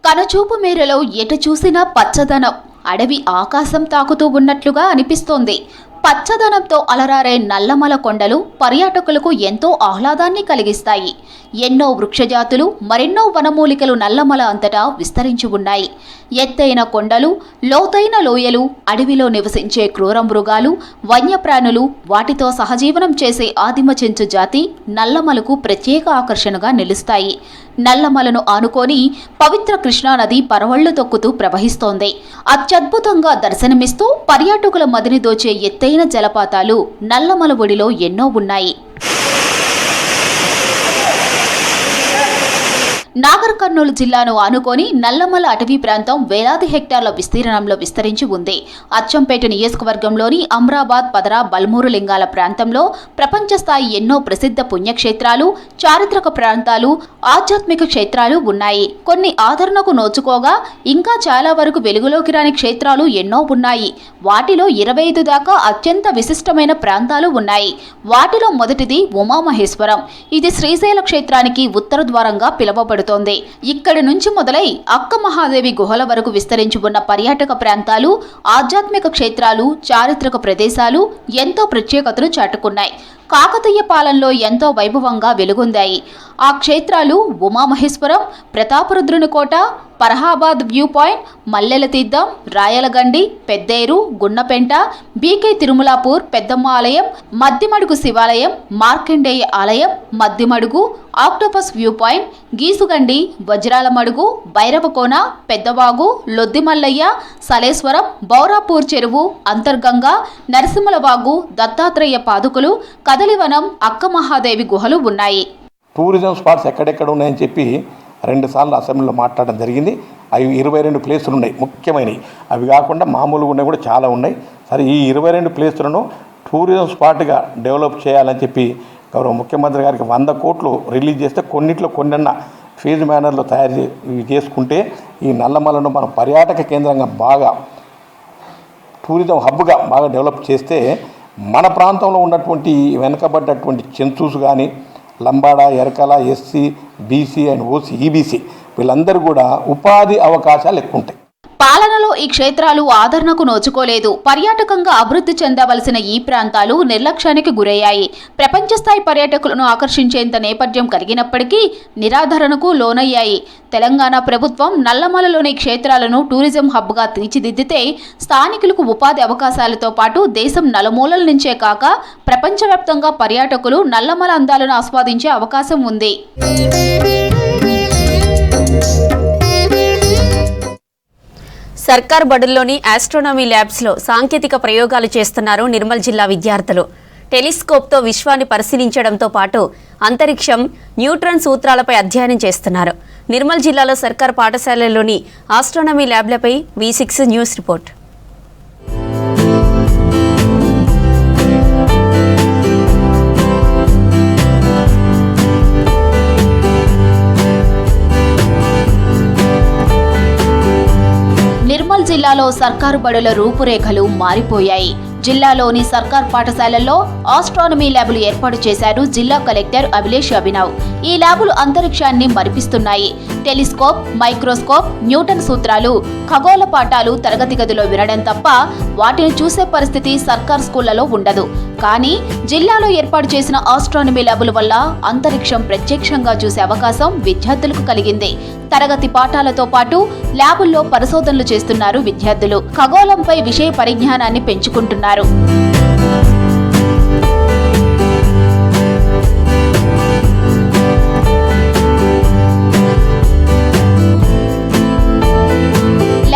కనుచూపు మేరలో ఎటు చూసినా పచ్చదనం, అడవి ఆకాశం తాకుతూ ఉన్నట్లుగా అనిపిస్తోంది. పచ్చదనంతో అలరారే నల్లమల కొండలు పర్యాటకులకు ఎంతో ఆహ్లాదాన్ని కలిగిస్తాయి. ఎన్నో వృక్షజాతులు, మరెన్నో వనమూలికలు నల్లమల అంతటా విస్తరించి ఉన్నాయి. ఎత్తైన కొండలు, లోతైన లోయలు, అడవిలో నివసించే క్రూర మృగాలు, వన్యప్రాణులు, వాటితో సహజీవనం చేసే ఆదిమ చెంచు జాతి నల్లమలకు ప్రత్యేక ఆకర్షణగా నిలుస్తాయి. నల్లమలను ఆనుకొని పవిత్ర కృష్ణానది పరవళ్లు తొక్కుతూ ప్రవహిస్తోంది. అత్యద్భుతంగా దర్శనమిస్తూ పర్యాటకుల మదిని దోచే ఎత్తైన జలపాతాలు నల్లమల ఒడిలో ఎన్నో ఉన్నాయి. నాగర్ కర్నూలు జిల్లాను ఆనుకొని నల్లమల అటవీ ప్రాంతం వేలాది హెక్టార్ల విస్తీర్ణంలో విస్తరించి ఉంది. అచ్చంపేట నియోజకవర్గంలోని అమ్రాబాద్, పదరా, బల్మూరు లింగాల ప్రాంతంలో ప్రపంచ స్థాయి ఎన్నో ప్రసిద్ధ పుణ్యక్షేత్రాలు, చారిత్రక ప్రాంతాలు, ఆధ్యాత్మిక క్షేత్రాలు ఉన్నాయి. కొన్ని ఆదరణకు నోచుకోగా ఇంకా చాలా వరకు వెలుగులోకి రాని క్షేత్రాలు ఎన్నో ఉన్నాయి. వాటిలో 25 దాకా అత్యంత విశిష్టమైన ప్రాంతాలు ఉన్నాయి. వాటిలో మొదటిది ఉమామహేశ్వరం. ఇది శ్రీశైల క్షేత్రానికి ఉత్తర ద్వారంగా పిలువబడుతుంది. ఇక్కడి నుంచి మొదలై అక్క మహాదేవి గుహల వరకు విస్తరించి ఉన్న పర్యాటక ప్రాంతాలు, ఆధ్యాత్మిక క్షేత్రాలు, చారిత్రక ప్రదేశాలు ఎంతో ప్రత్యేకతను చాటుకున్నాయి. కాకతీయ పాలనలో ఎంతో వైభవంగా వెలుగొందాయి. ఆ క్షేత్రాలు ఉమామహేశ్వరం, ప్రతాపరుద్రుని కోట, పరహాబాద్ వ్యూ పాయింట్, మల్లెల తీర్థం, రాయలగండి, పెద్దేరు, గున్నపెంట, బీకే తిరుమలాపూర్ పెద్దమ్మ ఆలయం, మద్దిమడుగు శివాలయం, మార్కండేయ ఆలయం, మద్దిమడుగు, ఆక్టోపస్ వ్యూ పాయింట్, గీసుగండి, వజ్రాల మడుగు, భైరవకోన, పెద్దవాగు, లొద్దిమల్లయ్య, సలేశ్వరం, బౌరాపూర్ చెరువు, అంతర్గంగా, నరసింహలవాగు, దత్తాత్రేయ పాదుకులు, కదలివనం, అక్క మహాదేవి గుహలు ఉన్నాయి. టూరిజం స్పాట్స్ ఎక్కడెక్కడ ఉన్నాయని చెప్పి 2 సార్లు అసెంబ్లీలో మాట్లాడడం జరిగింది. అవి 22 ప్లేసులు ఉన్నాయి ముఖ్యమైనవి. అవి కాకుండా మామూలుగా ఉన్నాయి కూడా చాలా ఉన్నాయి. సరే, ఈ 22 ప్లేసులను టూరిజం స్పాట్గా డెవలప్ చేయాలని చెప్పి గౌరవ ముఖ్యమంత్రి గారికి 100 కోట్లు రిలీజ్ చేస్తే కొన్నిట్లో కొన్నన్నా ఫీజు మేనర్లో తయారు చేసుకుంటే ఈ నల్లమలను మనం పర్యాటక కేంద్రంగా బాగా టూరిజం హబ్గా బాగా డెవలప్ చేస్తే మన ప్రాంతంలో ఉన్నటువంటి వెనుకబడ్డటువంటి చెంచూస్ కానీ, Lambada, Yerukala, SC, BC and OC, EBC వీళ్ళందరూ కూడా ఉపాధి అవకాశాలు ఎక్కువ ఉంటాయి. పాలనలో ఈ క్షేత్రాలు ఆదరణకు నోచుకోలేదు. పర్యాటకంగా అభివృద్ధి చెందవలసిన ఈ ప్రాంతాలు నిర్లక్ష్యానికి గురయ్యాయి. ప్రపంచ స్థాయి పర్యాటకులను ఆకర్షించేంత నేపథ్యం కలిగినప్పటికీ నిరాధరణకు లోనయ్యాయి. తెలంగాణ ప్రభుత్వం నల్లమలలోని క్షేత్రాలను టూరిజం హబ్గా తీర్చిదిద్దితే స్థానికులకు ఉపాధి అవకాశాలతో పాటు దేశం నలుమూలల నుంచే కాక ప్రపంచవ్యాప్తంగా పర్యాటకులు నల్లమల అందాలను ఆస్వాదించే అవకాశం ఉంది. సర్కార్ బడుల్లోని ఆస్ట్రోనమీ ల్యాబ్స్లో సాంకేతిక ప్రయోగాలు చేస్తున్నారు నిర్మల్ జిల్లా విద్యార్థులు. టెలిస్కోప్తో విశ్వాన్ని పరిశీలించడంతో పాటు అంతరిక్షం, న్యూట్రాన్ సూత్రాలపై అధ్యయనం చేస్తున్నారు. నిర్మల్ జిల్లాలో సర్కార్ పాఠశాలలోని ఆస్ట్రోనమీ ల్యాబ్లపై V6 న్యూస్ రిపోర్ట్. నిర్మల్ జిల్లాలో సర్కారు బడుల రూపురేఖలు మారిపోయాయి. జిల్లాలోని సర్కార్ పాఠశాలల్లో ఆస్ట్రానమీ ల్యాబులు ఏర్పాటు చేశారు జిల్లా కలెక్టర్ అభిలేష్ అభినవ్. ఈ ల్యాబులు అంతరిక్షాన్ని మరిపిస్తున్నాయి. టెలిస్కోప్, మైక్రోస్కోప్, న్యూటన్ సూత్రాలు, ఖగోళ పాఠాలు తరగతి గదిలో వినడం తప్ప వాటిని చూసే పరిస్థితి సర్కార్ స్కూళ్లలో ఉండదు. కానీ జిల్లాలో ఏర్పాటు చేసిన ఆస్ట్రానమీ ల్యాబుల వల్ల అంతరిక్షం ప్రత్యక్షంగా చూసే అవకాశం విద్యార్థులకు కలిగింది. తరగతి పాఠాలతో పాటు ల్యాబుల్లో పరిశోధనలు చేస్తున్నారు విద్యార్థులు. ఖగోళంపై విషయ పరిజ్ఞానాన్ని పెంచుకుంటున్నారు.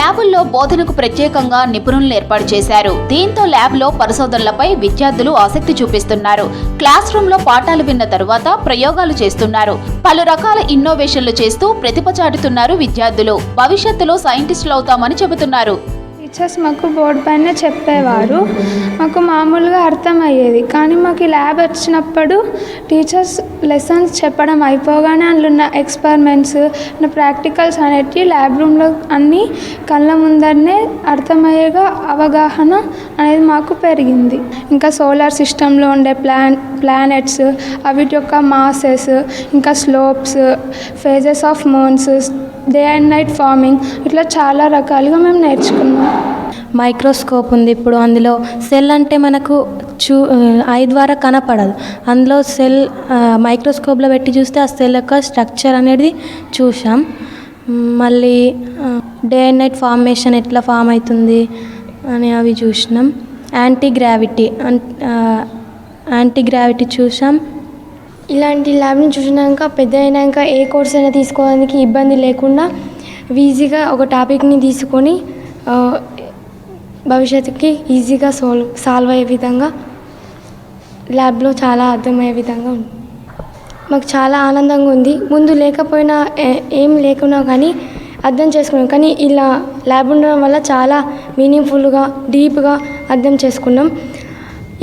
ల్యాబుల్లో బోధనకు ప్రత్యేకంగా నిపుణులను ఏర్పాటు చేశారు. దీంతో ల్యాబ్లో పరిశోధనలపై విద్యార్థులు ఆసక్తి చూపిస్తున్నారు. క్లాస్ రూమ్లో పాఠాలు విన్న తరువాత ప్రయోగాలు చేస్తున్నారు. పలు రకాల ఇన్నోవేషన్లు చేస్తూ ప్రతిభ చాటుతున్నారు విద్యార్థులు. భవిష్యత్తులో సైంటిస్టులు అవుతామని చెబుతున్నారు. టీచర్స్ మాకు బోర్డు పైన చెప్పేవారు, మాకు మామూలుగా అర్థమయ్యేది. కానీ మాకు ఈ ల్యాబ్ వచ్చినప్పుడు టీచర్స్ లెసన్స్ చెప్పడం అయిపోగానే అందులో ఉన్న ఎక్స్పెరిమెంట్స్ ప్రాక్టికల్స్ అనేటివి ల్యాబ్ రూమ్లో అన్నీ కళ్ళ ముందరనే అర్థమయ్యేగా అవగాహన అనేది మాకు పెరిగింది. ఇంకా సోలార్ సిస్టంలో ఉండే ప్లానెట్స్, వీటి యొక్క మాసెస్, ఇంకా slopes, phases of moons, day and night farming, ఇట్లా చాలా రకాలుగా మేము నేర్చుకున్నాం. మైక్రోస్కోప్ ఉంది ఇప్పుడు. అందులో సెల్ అంటే మనకు ఐ ద్వారా కనపడదు. అందులో సెల్ మైక్రోస్కోప్లో పెట్టి చూస్తే ఆ సెల్ యొక్క స్ట్రక్చర్ అనేది చూసాం. మళ్ళీ డే అండ్ నైట్ ఫార్మేషన్ ఎట్లా ఫామ్ అవుతుంది అని అవి చూసినాం. యాంటీ గ్రావిటీ చూసాం. ఇలాంటి ల్యాబ్ని చూసినాక పెద్ద అయినాక ఏ కోర్స్ అయినా తీసుకోవడానికి ఇబ్బంది లేకుండా ఈజీగా ఒక టాపిక్ని తీసుకొని భవిష్యత్తుకి ఈజీగా సాల్వ్ అయ్యే విధంగా ల్యాబ్లో చాలా అర్థమయ్యే విధంగా ఉంది. మాకు చాలా ఆనందంగా ఉంది. ముందు లేకపోయినా ఏం లేకున్నా కానీ అర్థం చేసుకున్నాం. కానీ ఇలా ల్యాబ్ ఉండడం వల్ల చాలా మీనింగ్ఫుల్గా డీప్గా అర్థం చేసుకున్నాం.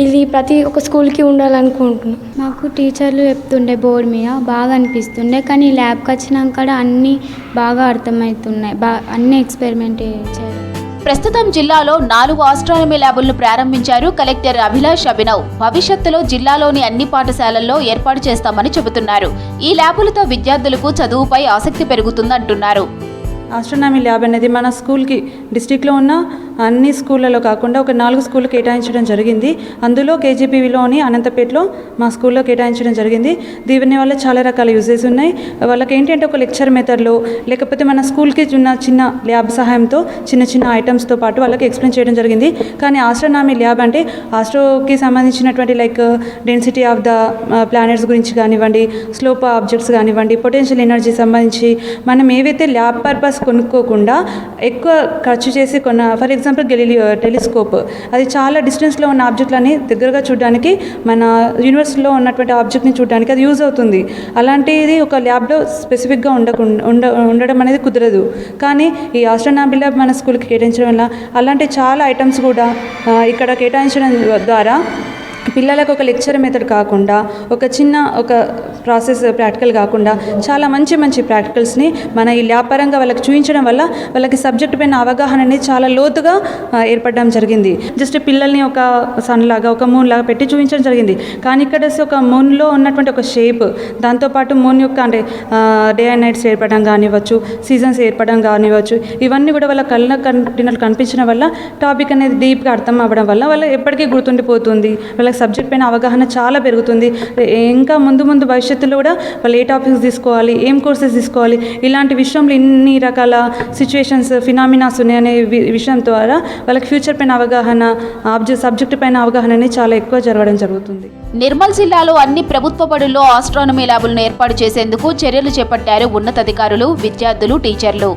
ఇది ప్రతి ఒక్క స్కూల్కి ఉండాలనుకుంటున్నాం. మాకు టీచర్లు చెప్తుండే బోర్డు మీద బాగా అనిపిస్తుండే, కానీ ల్యాబ్కి వచ్చినాక అన్నీ బాగా అర్థమవుతున్నాయి. అన్ని ఎక్స్పెరిమెంట్ చేయడం. ప్రస్తుతం జిల్లాలో 4 ఆస్ట్రానమీ ల్యాబులను ప్రారంభించారు కలెక్టర్ అభిలాష్ అభినవ్. భవిష్యత్తులో జిల్లాలోని అన్ని పాఠశాలల్లో ఏర్పాటు చేస్తామని చెబుతున్నారు. ఈ ల్యాబులతో విద్యార్థులకు చదువుపై ఆసక్తి పెరుగుతుందంటున్నారు. ఆస్ట్రానమీ ల్యాబ్ అనేది మన స్కూల్కి డిస్టిక్లో ఉన్న అన్ని స్కూళ్ళలో కాకుండా ఒక 4 స్కూళ్ళు కేటాయించడం జరిగింది. అందులో కేజీపీవీలోని అనంతపేటలో మా స్కూల్లో కేటాయించడం జరిగింది. దీని వల్ల చాలా రకాల యూజెస్ ఉన్నాయి. వాళ్ళకి ఏంటంటే ఒక లెక్చర్ మెథడ్లో లేకపోతే మన స్కూల్కి ఉన్న చిన్న ల్యాబ్ సహాయంతో చిన్న ఐటమ్స్తో పాటు వాళ్ళకి ఎక్స్ప్లెయిన్ చేయడం జరిగింది. కానీ ఆస్ట్రానమీ ల్యాబ్ అంటే ఆస్ట్రోకి సంబంధించినటువంటి like density of the planets గురించి కానివ్వండి, స్లోప్ ఆబ్జెక్ట్స్ కానివ్వండి, పొటెన్షియల్ ఎనర్జీ సంబంధించి మనం ఏవైతే ల్యాబ్ పర్పస్ కొనుక్కోకుండా ఎక్కువ ఖర్చు చేసి ఫర్ ఎగ్జాంపుల్ గెలీలియో టెలిస్కోప్, అది చాలా డిస్టెన్స్లో ఉన్న ఆబ్జెక్ట్లని దగ్గరగా చూడడానికి, మన యూనివర్స్లో ఉన్నటువంటి ఆబ్జెక్ట్ని చూడడానికి అది యూజ్ అవుతుంది. అలాంటిది ఒక ల్యాబ్లో స్పెసిఫిక్గా ఉండడం అనేది కుదరదు. కానీ ఈ ఆస్ట్రానమీ ల్యాబ్ మన స్కూల్కి కేటాయించడం వల్ల అలాంటి చాలా ఐటమ్స్ కూడా ఇక్కడ కేటాయించడం ద్వారా పిల్లలకు ఒక లెక్చర్ మెథడ్ కాకుండా ఒక ప్రాసెస్ ప్రాక్టికల్ కాకుండా చాలా మంచి ప్రాక్టికల్స్ని మన ఈ ల్యాబ్ పరంగా వాళ్ళకి చూపించడం వల్ల వాళ్ళకి సబ్జెక్ట్ పైన అవగాహన అనేది చాలా లోతుగా ఏర్పడడం జరిగింది. జస్ట్ పిల్లల్ని ఒక సన్ లాగా ఒక మూన్ లాగా పెట్టి చూపించడం జరిగింది. కానీ ఇక్కడ ఒక మూన్లో ఉన్నటువంటి ఒక షేప్, దాంతోపాటు మూన్ యొక్క అంటే డే అండ్ నైట్స్ ఏర్పడడం కానివ్వచ్చు, సీజన్స్ ఏర్పడడం కానివ్వచ్చు, ఇవన్నీ కూడా వాళ్ళ కళ్ళకు కనిపించడం వల్ల టాపిక్ అనేది డీప్గా అర్థం అవ్వడం వల్ల వాళ్ళ ఎప్పటికీ గుర్తుండిపోతుంది. వాళ్ళ సబ్జెక్ట్ పైన అవగాహన చాలా పెరుగుతుంది. ఇంకా ముందు భవిష్యత్తులో కూడా వాళ్ళు ఏ టాపిక్స్ తీసుకోవాలి, ఏం కోర్సెస్ తీసుకోవాలి, ఇలాంటి విషయంలో ఇన్ని రకాల సిచ్యువేషన్స్ ఫినామినాస్ ఉన్నాయనే విషయం ద్వారా వాళ్ళకి ఫ్యూచర్ పైన అవగాహన, సబ్జెక్ట్ పైన అవగాహన అనేది చాలా ఎక్కువ జరగడం జరుగుతుంది. నిర్మల్ జిల్లాలో అన్ని ప్రభుత్వ బడుల్లో ఆస్ట్రానమీ ల్యాబులను ఏర్పాటు చేసేందుకు చర్యలు చేపట్టారు ఉన్నతాధికారులు, విద్యార్థులు, టీచర్లు.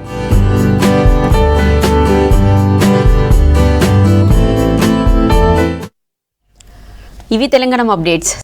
ఇవి తెలంగాణ అప్డేట్స్.